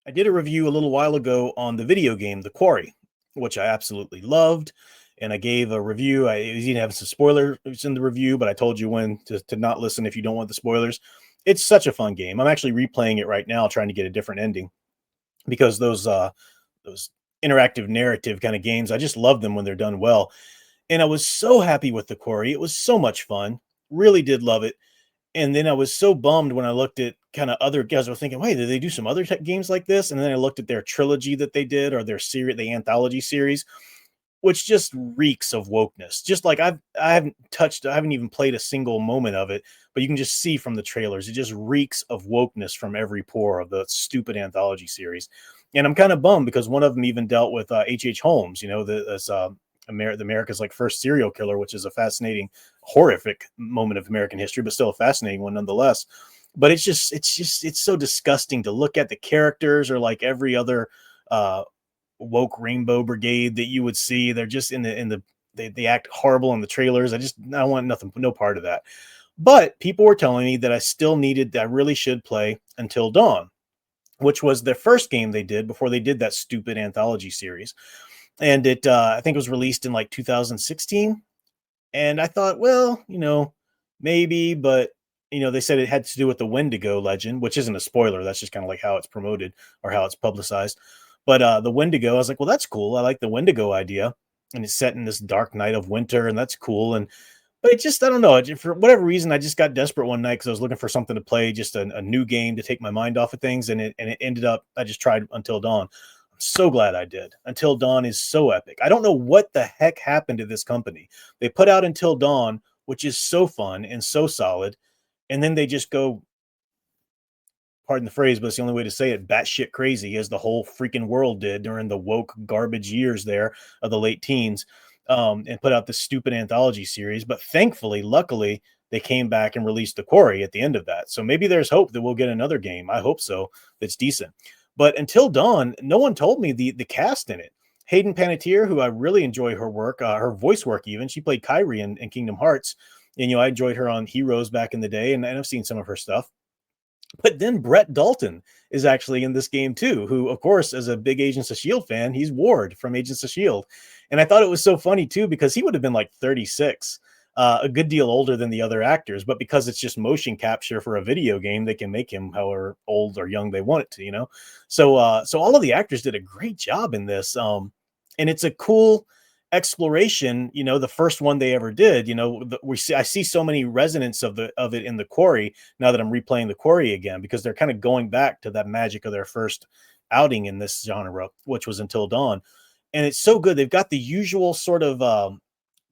I did a review a little while ago on the video game, The Quarry, which I absolutely loved. And I gave a review. I even have some spoilers in the review, but I told you when to not listen if you don't want the spoilers. It's such a fun game. I'm actually replaying it right now, trying to get a different ending because those interactive narrative kind of games, I just love them when they're done well. And I was so happy with The Quarry. It was so much fun. Really did love it. And then I was so bummed when I looked at kind of other guys. I was thinking, wait, did they do some other games like this? And then I looked at their trilogy that they did, or their series, the anthology series, which just reeks of wokeness. Just like I haven't touched, I haven't even played a single moment of it, but you can just see from the trailers, it just reeks of wokeness from every pore of the stupid anthology series. And I'm kind of bummed because one of them even dealt with H.H. Holmes, America's like first serial killer, which is a fascinating, horrific moment of American history, but still a fascinating one nonetheless. But it's so disgusting to look at. The characters are like every other uh, woke rainbow brigade that you would see. They're just they act horrible in the trailers. I want nothing, no part of that. But people were telling me that I really should play Until Dawn, which was their first game they did before they did that stupid anthology series. And I think it was released in like 2016. And I thought, well, maybe, but they said it had to do with the Wendigo legend, which isn't a spoiler. That's just kind of like how it's promoted or how it's publicized. But the Wendigo, I was like, well, that's cool. I like the Wendigo idea, and it's set in this dark night of winter, and that's cool. And but it just, I don't know, for whatever reason, I just got desperate one night because I was looking for something to play, just a new game to take my mind off of things, and it ended up, I just tried Until Dawn. I'm so glad I did. Until Dawn is so epic. I don't know what the heck happened to this company. They put out Until Dawn, which is so fun and so solid, and then they just go, pardon the phrase, but it's the only way to say it, batshit crazy, as the whole freaking world did during the woke garbage years there of the late teens, and put out this stupid anthology series. But thankfully, luckily, they came back and released The Quarry at the end of that. So maybe there's hope that we'll get another game. I hope so. That's decent. But Until Dawn, no one told me the cast in it. Hayden Panettiere, who I really enjoy her work, her voice work even. She played Kyrie in Kingdom Hearts. And, I enjoyed her on Heroes back in the day, and I've seen some of her stuff. But then Brett Dalton is actually in this game too, who, of course, as a big Agents of S.H.I.E.L.D. fan, he's Ward from Agents of S.H.I.E.L.D. And I thought it was so funny too, because he would have been like 36, a good deal older than the other actors. But because it's just motion capture for a video game, they can make him however old or young they want it to. So all of the actors did a great job in this. And it's a cool exploration, the first one they ever did. I see so many resonance of it in The Quarry now that I'm replaying The Quarry again, because they're kind of going back to that magic of their first outing in this genre, which was Until Dawn. And it's so good. They've got the usual sort of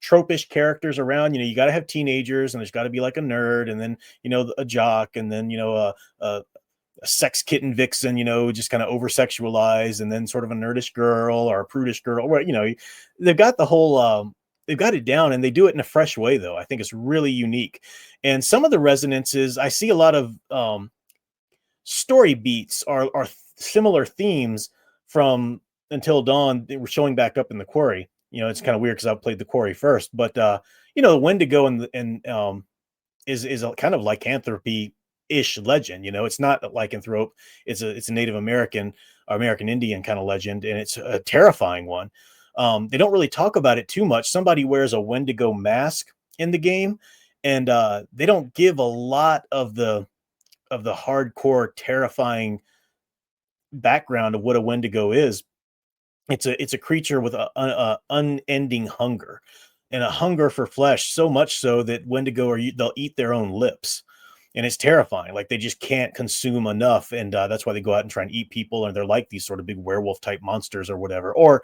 tropish characters around. You got to have teenagers, and there's got to be like a nerd, and then a jock, and then a sex kitten vixen, just kind of over sexualized, and then sort of a nerdish girl or a prudish girl. Where they've got the whole they've got it down, and they do it in a fresh way, though. I think it's really unique. And some of the resonances, I see a lot of story beats are similar themes from Until Dawn. They were showing back up in The Quarry. It's kind of weird because I played The Quarry first, but the Wendigo and is a kind of lycanthropy ish legend. It's not a lycanthrope. It's a Native American or American Indian kind of legend, and it's a terrifying one. They don't really talk about it too much. Somebody wears a Wendigo mask in the game, and they don't give a lot of the hardcore, terrifying background of what a Wendigo is. It's a creature with a unending hunger, and a hunger for flesh, so much so that Wendigo they'll eat their own lips. And it's terrifying. Like, they just can't consume enough, and that's why they go out and try and eat people. And they're like these sort of big werewolf type monsters or whatever, or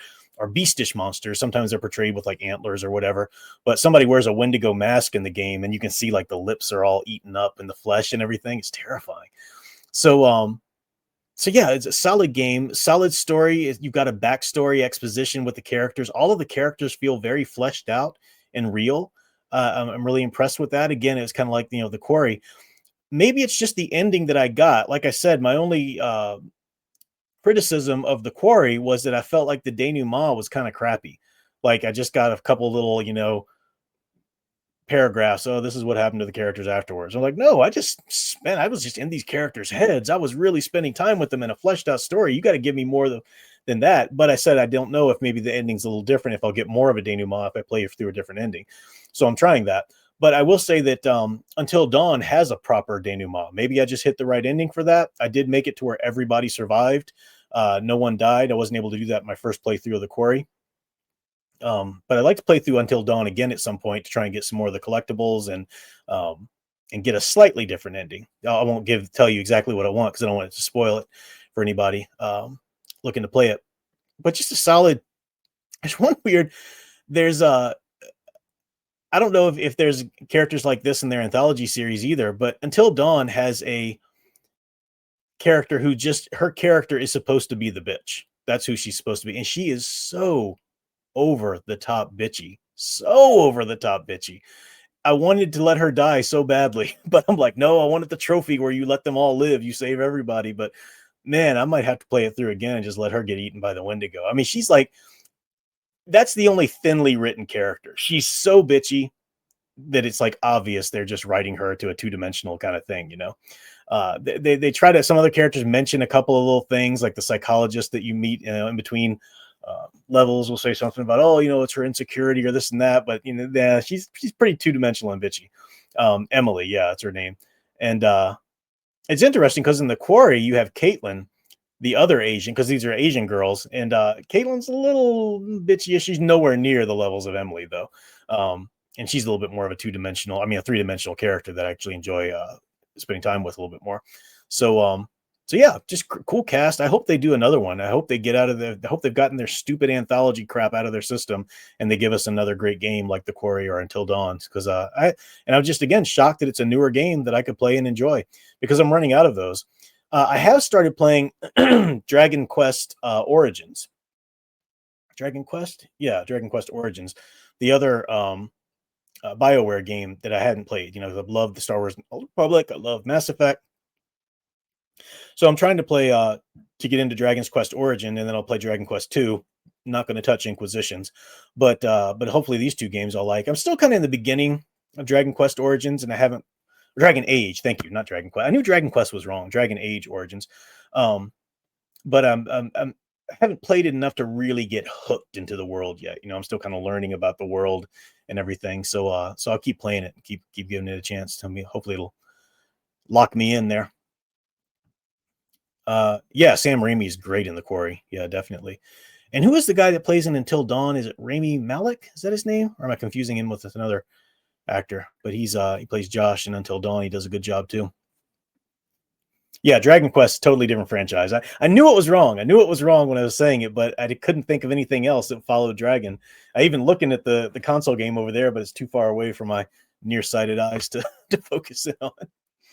beastish monsters. Sometimes they're portrayed with like antlers or whatever. But somebody wears a Wendigo mask in the game, and you can see like the lips are all eaten up and the flesh and everything. It's terrifying. So yeah, it's a solid game, solid story. You've got a backstory exposition with the characters. All of the characters feel very fleshed out and real. I'm really impressed with that. Again, it's kind of like The Quarry. Maybe it's just the ending that I got. Like I said, my only criticism of The Quarry was that I felt like the denouement was kind of crappy. Like, I just got a couple little, paragraphs. Oh, this is what happened to the characters afterwards. I'm like, no, I was just in these characters' heads. I was really spending time with them in a fleshed out story. You got to give me more than that. But I said, I don't know if maybe the ending's a little different, if I'll get more of a denouement if I play through a different ending. So I'm trying that. But I will say that Until Dawn has a proper denouement. Maybe I just hit the right ending for that. I did make it to where everybody survived. No one died. I wasn't able to do that in my first playthrough of the Quarry. But I'd like to play through Until Dawn again at some point to try and get some more of the collectibles and get a slightly different ending. I won't tell you exactly what I want because I don't want it to spoil it for anybody looking to play it. But just a solid. There's one weird. There's I don't know if there's characters like this in their anthology series either, but Until Dawn has a character who her character is supposed to be the bitch. That's who she's supposed to be. And she is so over the top bitchy. So over the top bitchy. I wanted to let her die so badly, but I'm like, no, I wanted the trophy where you let them all live. You save everybody. But man, I might have to play it through again and just let her get eaten by the Wendigo. I mean, she's like, that's the only thinly written character. She's so bitchy that it's like obvious they're just writing her to a two-dimensional kind of thing, you know. They try to, some other characters mention a couple of little things, like the psychologist that you meet, you know, in between levels will say something about, oh, you know, it's her insecurity or this and that, but you know, yeah, she's pretty two-dimensional and bitchy. Emily, yeah, that's her name. And it's interesting because in the Quarry you have Caitlin, the other Asian, because these are Asian girls, and Caitlin's a little bitchy. She's nowhere near the levels of Emily though. And she's a little bit more of a a three-dimensional character that I actually enjoy spending time with a little bit more. So yeah, just cool cast. I hope they do another one. I hope they get out of I hope they've gotten their stupid anthology crap out of their system and they give us another great game like The Quarry or Until Dawn. Because I'm just again shocked that it's a newer game that I could play and enjoy because I'm running out of those. I have started playing Dragon Quest Origins. Dragon Quest? Yeah, Dragon Quest Origins. The other BioWare game that I hadn't played. You know, I love the Star Wars Old Republic. I love Mass Effect. So I'm trying to play to get into Dragon's Quest Origin, and then I'll play Dragon Quest 2. Not going to touch Inquisitions, but hopefully these two games I'll like. I'm still kind of in the beginning of Dragon Quest Origins, and I haven't Dragon Age. Thank you, not Dragon Quest. I knew Dragon Quest was wrong. Dragon Age Origins, but I haven't played it enough to really get hooked into the world yet. You know, I'm still kind of learning about the world and everything. So I'll keep playing it, and keep giving it a chance. Hopefully it'll lock me in there. Yeah, Sam Raimi is great in The Quarry. Yeah, definitely. And who is the guy that plays in Until Dawn? Is it Rami Malek? Is that his name? Or am I confusing him with another actor? But he plays Josh in Until Dawn. He does a good job too. Yeah, Dragon Quest, totally different franchise. I knew it was wrong. I knew it was wrong when I was saying it, but I couldn't think of anything else that followed Dragon. I even looking at the console game over there, but it's too far away from my nearsighted eyes to focus in on.